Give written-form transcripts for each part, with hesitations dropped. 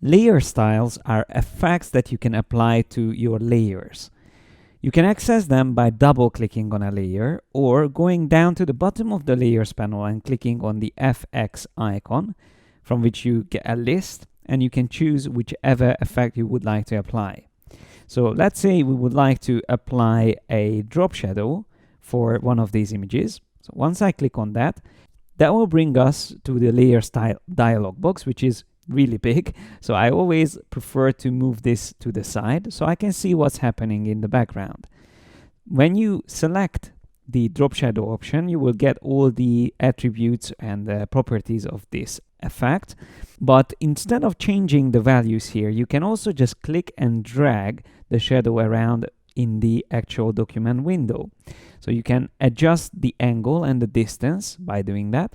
Layer styles are effects that you can apply to your layers. You can access them by double-clicking on a layer or going down to the bottom of the Layers panel and clicking on the FX icon, from which you get a list, and you can choose whichever effect you would like to apply. So let's say we would like to apply a drop shadow for one of these images. So once I click on that, that will bring us to the Layer Style dialog box, which is really big. So I always prefer to move this to the side so I can see what's happening in the background. When you select the drop shadow option, you will get all the attributes and the properties of this effect. But instead of changing the values here, you can also just click and drag the shadow around in the actual document window. So you can adjust the angle and the distance by doing that.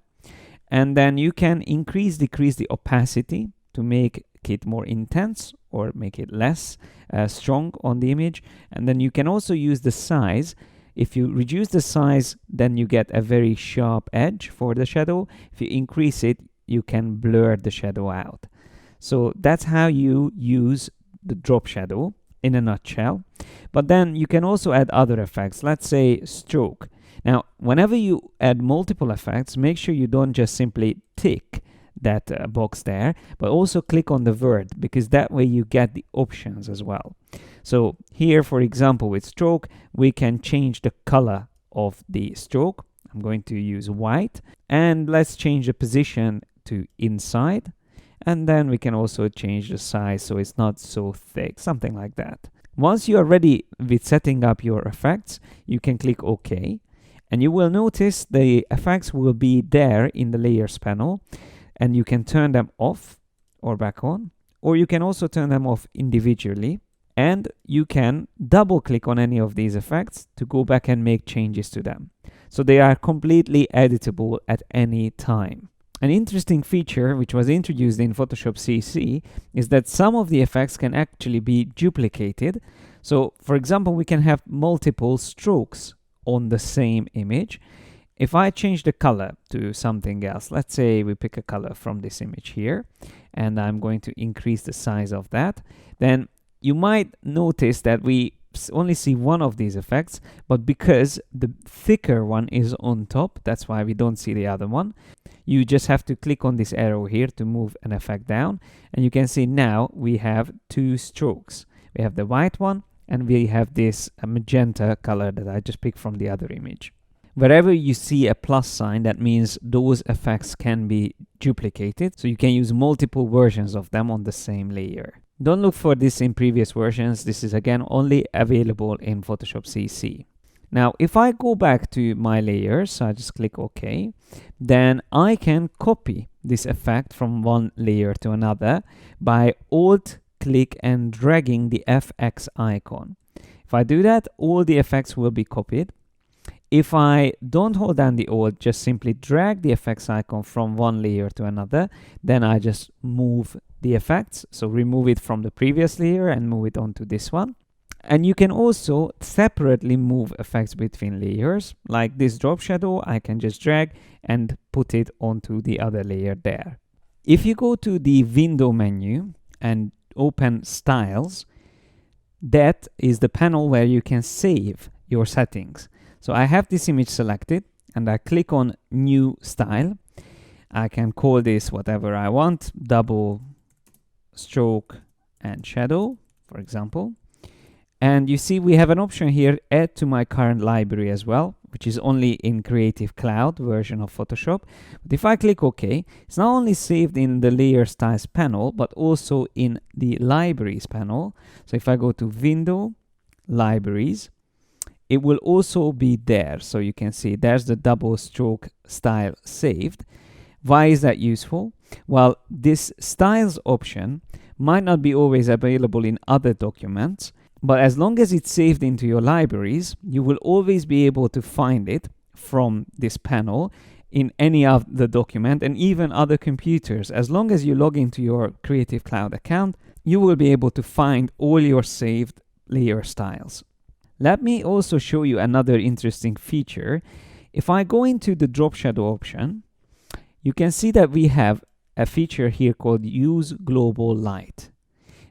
And then you can decrease the opacity to make it more intense or make it less strong on the image. And then you can also use the size. If you reduce the size, then you get a very sharp edge for the shadow. If you increase it, you can blur the shadow out. So that's how you use the drop shadow in a nutshell. But then you can also add other effects. Let's say stroke. Now, whenever you add multiple effects, make sure you don't just simply tick that box there, but also click on the word, because that way you get the options as well. So here, for example, with stroke, we can change the color of the stroke. I'm going to use white, and let's change the position to inside. And then we can also change the size so it's not so thick, something like that. Once you are ready with setting up your effects, you can click OK. And you will notice the effects will be there in the Layers panel, and you can turn them off or back on, or you can also turn them off individually, and you can double click on any of these effects to go back and make changes to them. So they are completely editable at any time. An interesting feature which was introduced in Photoshop CC is that some of the effects can actually be duplicated. So for example, we can have multiple strokes on the same image. If I change the color to something else, let's say we pick a color from this image here, and I'm going to increase the size of that, then you might notice that we only see one of these effects, but because the thicker one is on top, that's why we don't see the other one. You just have to click on this arrow here to move an effect down, and you can see now we have two strokes. We have the white one, and we have this magenta color that I just picked from the other image. Wherever you see a plus sign, that means those effects can be duplicated, so you can use multiple versions of them on the same layer. Don't look for this in previous versions. This is again only available in Photoshop CC. Now, if I go back to my layers, so I just click OK, then I can copy this effect from one layer to another by Alt click and dragging the FX icon. If I do that, all the effects will be copied. If I don't hold down the Alt, just simply drag the FX icon from one layer to another, then I just move the effects. So remove it from the previous layer and move it onto this one. And you can also separately move effects between layers. Like this drop shadow, I can just drag and put it onto the other layer there. If you go to the window menu and open styles, that is the panel where you can save your settings. So I have this image selected and I click on new style. I can call this whatever I want, double stroke and shadow, for example. And you see we have an option here, add to my current library as well, which is only in Creative Cloud version of Photoshop. But if I click OK, it's not only saved in the Layer Styles panel, but also in the Libraries panel. So if I go to Window, Libraries, it will also be there. So you can see there's the double stroke style saved. Why is that useful? Well, this styles option might not be always available in other documents, but as long as it's saved into your libraries, you will always be able to find it from this panel in any of the document and even other computers. As long as you log into your Creative Cloud account, you will be able to find all your saved layer styles. Let me also show you another interesting feature. If I go into the drop shadow option, you can see that we have a feature here called Use Global Light.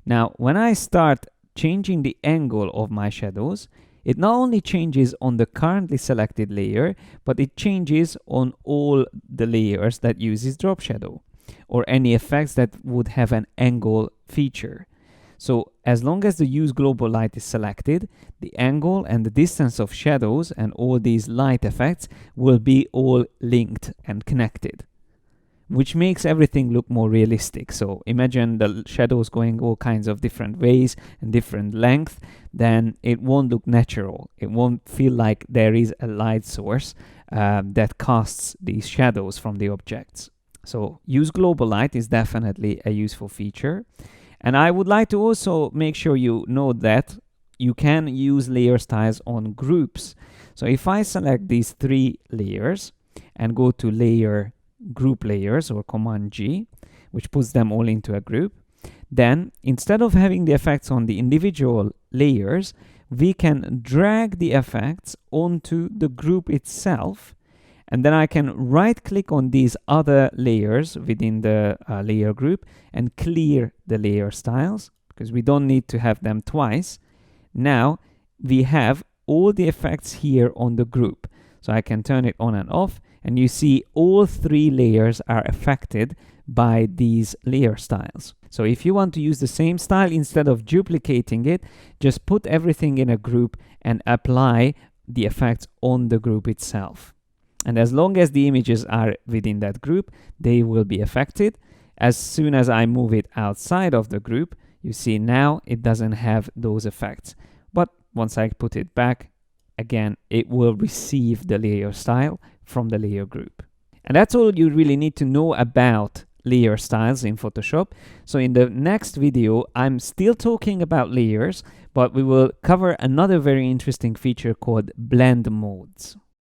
Now, when I start changing the angle of my shadows, it not only changes on the currently selected layer, but it changes on all the layers that uses drop shadow, or any effects that would have an angle feature. So as long as the Use Global Light is selected, the angle and the distance of shadows and all these light effects will be all linked and connected, which makes everything look more realistic. So imagine the shadows going all kinds of different ways and different length, then it won't look natural. It won't feel like there is a light source that casts these shadows from the objects. So Use Global Light is definitely a useful feature. And I would like to also make sure you know that you can use layer styles on groups. So if I select these 3 layers and go to layer group layers, or Command G, which puts them all into a group, then instead of having the effects on the individual layers, we can drag the effects onto the group itself, and then I can right click on these other layers within the layer group and clear the layer styles, because we don't need to have them twice. Now we have all the effects here on the group. So I can turn it on and off, and you see all 3 layers are affected by these layer styles. So if you want to use the same style, instead of duplicating it, just put everything in a group and apply the effects on the group itself. And as long as the images are within that group, they will be affected. As soon as I move it outside of the group, you see now it doesn't have those effects. But once I put it back, again, it will receive the layer style from the layer group. And that's all you really need to know about layer styles in Photoshop. So in the next video, I'm still talking about layers, but we will cover another very interesting feature called blend modes.